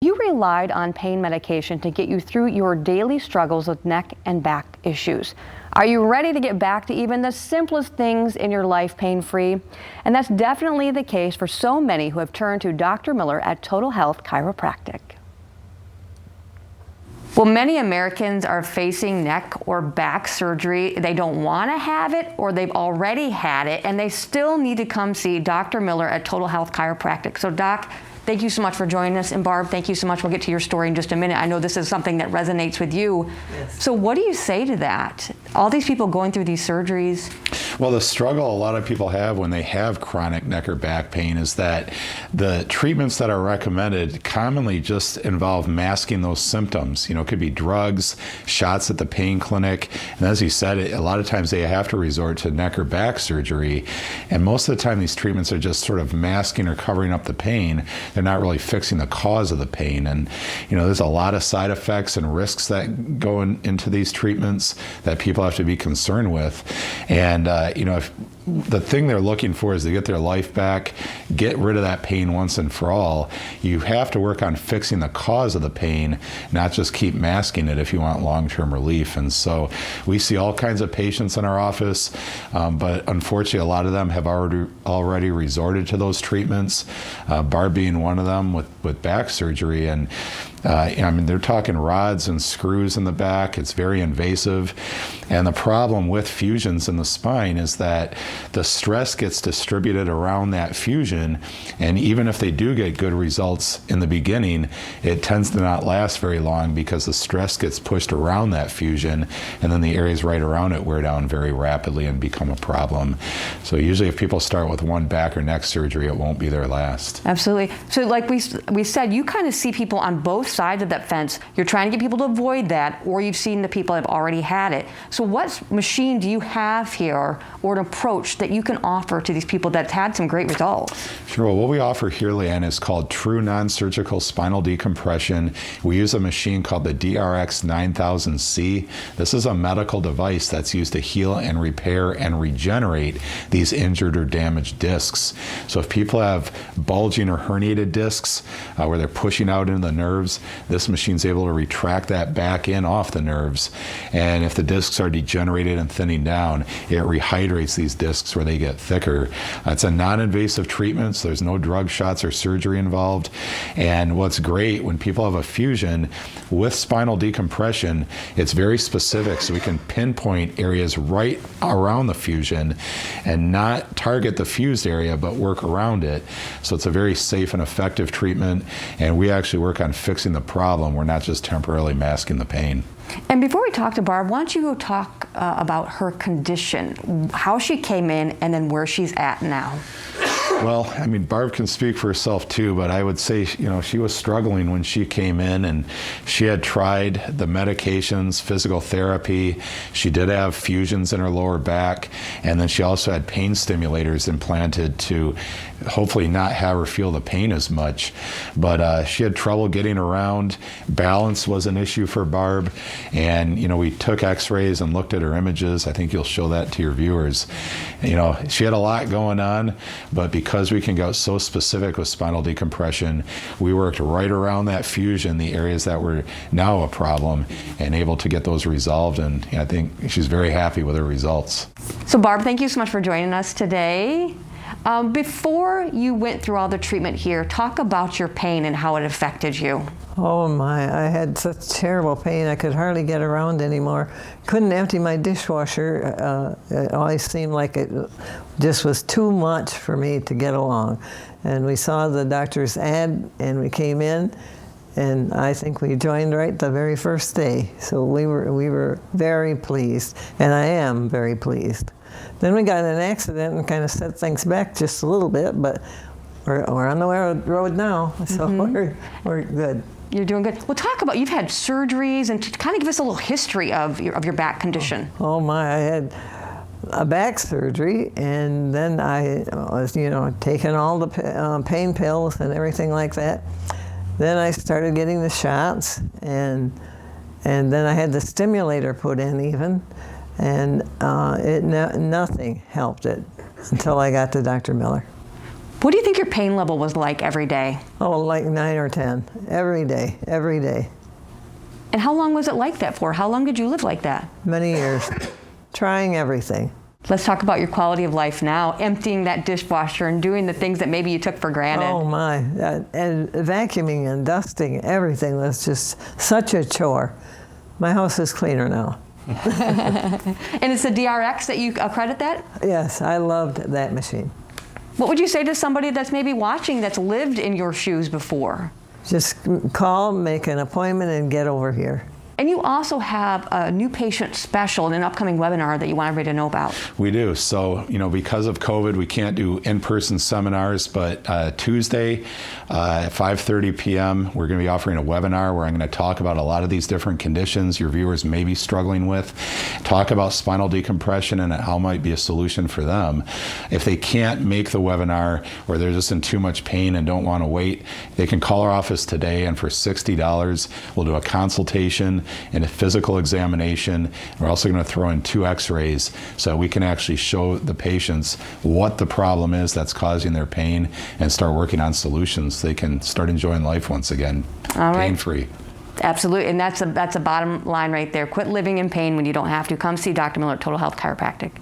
You relied on pain medication to get you through your daily struggles with neck and back issues. Are you ready to get back to even the simplest things in your life pain-free? And that's definitely the case for so many who have turned to Dr. Miller at Total Health Chiropractic. Well, many Americans are facing neck or back surgery. They don't want to have it, or they've already had it, and they still need to come see Dr. Miller at Total Health Chiropractic. So, Doc, thank you so much for joining us. And Barb, thank you so much. We'll get to your story in just a minute. I know this is something that resonates with you. Yes. So what do you say to that? All these people going through these surgeries? Well, the struggle a lot of people have when they have chronic neck or back pain is that the treatments that are recommended commonly just involve masking those symptoms. You know, it could be drugs, shots at the pain clinic. And as you said, a lot of times they have to resort to neck or back surgery. And most of the time these treatments are just sort of masking or covering up the pain. They're not really fixing the cause of the pain. And, you know, there's a lot of side effects and risks that go into these treatments that people have to be concerned with. And, you know, if the thing they're looking for is to get their life back, get rid of that pain once and for all. You have to work on fixing the cause of the pain, not just keep masking it if you want long-term relief. And so we see all kinds of patients in our office, but unfortunately a lot of them have already resorted to those treatments, Barb being one of them with back surgery. And I mean, they're talking rods and screws in the back. It's very invasive. And the problem with fusions in the spine is that the stress gets distributed around that fusion. And even if they do get good results in the beginning, it tends to not last very long because the stress gets pushed around that fusion. And then the areas right around it wear down very rapidly and become a problem. So usually if people start with one back or neck surgery, it won't be their last. Absolutely. So like we said, you kind of see people on both sides of that fence. You're trying to get people to avoid that, or you've seen the people that have already had it. So what machine do you have here, or an approach that you can offer to these people that's had some great results? Sure. Well, what we offer here, Leanne, is called true non-surgical spinal decompression. We use a machine called the DRX 9000C. This is a medical device that's used to heal and repair and regenerate these injured or damaged discs. So if people have bulging or herniated discs where they're pushing out into the nerves, this machine's able to retract that back in off the nerves. And if the discs are degenerated and thinning down, it rehydrates these discs where they get thicker. It's a non-invasive treatment, so there's no drug shots or surgery involved. And what's great, when people have a fusion with spinal decompression, it's very specific, so we can pinpoint areas right around the fusion and not target the fused area, but work around it. So it's a very safe and effective treatment, and we actually work on fixing the problem. We're not just temporarily masking the pain. And before we talk to Barb, why don't you go talk about her condition, how she came in, and then where she's at now? Well, I mean, Barb can speak for herself too, but I would say, you know, she was struggling when she came in, and she had tried the medications, physical therapy. She did have fusions in her lower back, and then she also had pain stimulators implanted to hopefully not have her feel the pain as much. But she had trouble getting around. Balance was an issue for Barb. And, you know, we took x-rays and looked at her images. I think you'll show that to your viewers. You know, she had a lot going on, but because we can go so specific with spinal decompression, we worked right around that fusion, the areas that were now a problem, and able to get those resolved. And I think she's very happy with her results. So Barb, thank you so much for joining us today. Before you went through all the treatment here, talk about your pain and how it affected you. Oh my, I had such terrible pain I could hardly get around anymore. Couldn't empty my dishwasher. It always seemed like it just was too much for me to get along. And we saw the doctor's ad and we came in, and I think we joined right the very first day. So we were very pleased, and I am very pleased. Then we got in an accident and kind of set things back just a little bit, but we're on the road now, so we're good. You're doing good. Well, talk about, you've had surgeries, and to kind of give us a little history of your back condition. Oh my, I had a back surgery, and then I was, you know, taking all the pain pills and everything like that. Then I started getting the shots, and then I had the stimulator put in even, and nothing helped it until I got to Dr. Miller. What do you think your pain level was like every day? Oh, like 9 or 10, every day, every day. And how long was it like that for? How long did you live like that? Many years, trying everything. Let's talk about your quality of life now, emptying that dishwasher and doing the things that maybe you took for granted. Oh my, and vacuuming and dusting, everything was just such a chore. My house is cleaner now. And it's the DRX that you accredit that? Yes, I loved that machine. What would you say to somebody that's maybe watching that's lived in your shoes before? Just call, make an appointment, and get over here. And you also have a new patient special in an upcoming webinar that you want everybody to know about. We do. So, because of COVID, we can't do in-person seminars, but Tuesday at 5:30 p.m., we're going to be offering a webinar where I'm going to talk about a lot of these different conditions your viewers may be struggling with, talk about spinal decompression and how it might be a solution for them. If they can't make the webinar or they're just in too much pain and don't want to wait, they can call our office today, and for $60, we'll do a consultation and a physical examination. We're also going to throw in 2 x-rays so we can actually show the patients what the problem is that's causing their pain and start working on solutions so they can start enjoying life once again, pain-free. Absolutely, and that's a bottom line right there. Quit living in pain when you don't have to. Come see Dr. Miller at Total Health Chiropractic.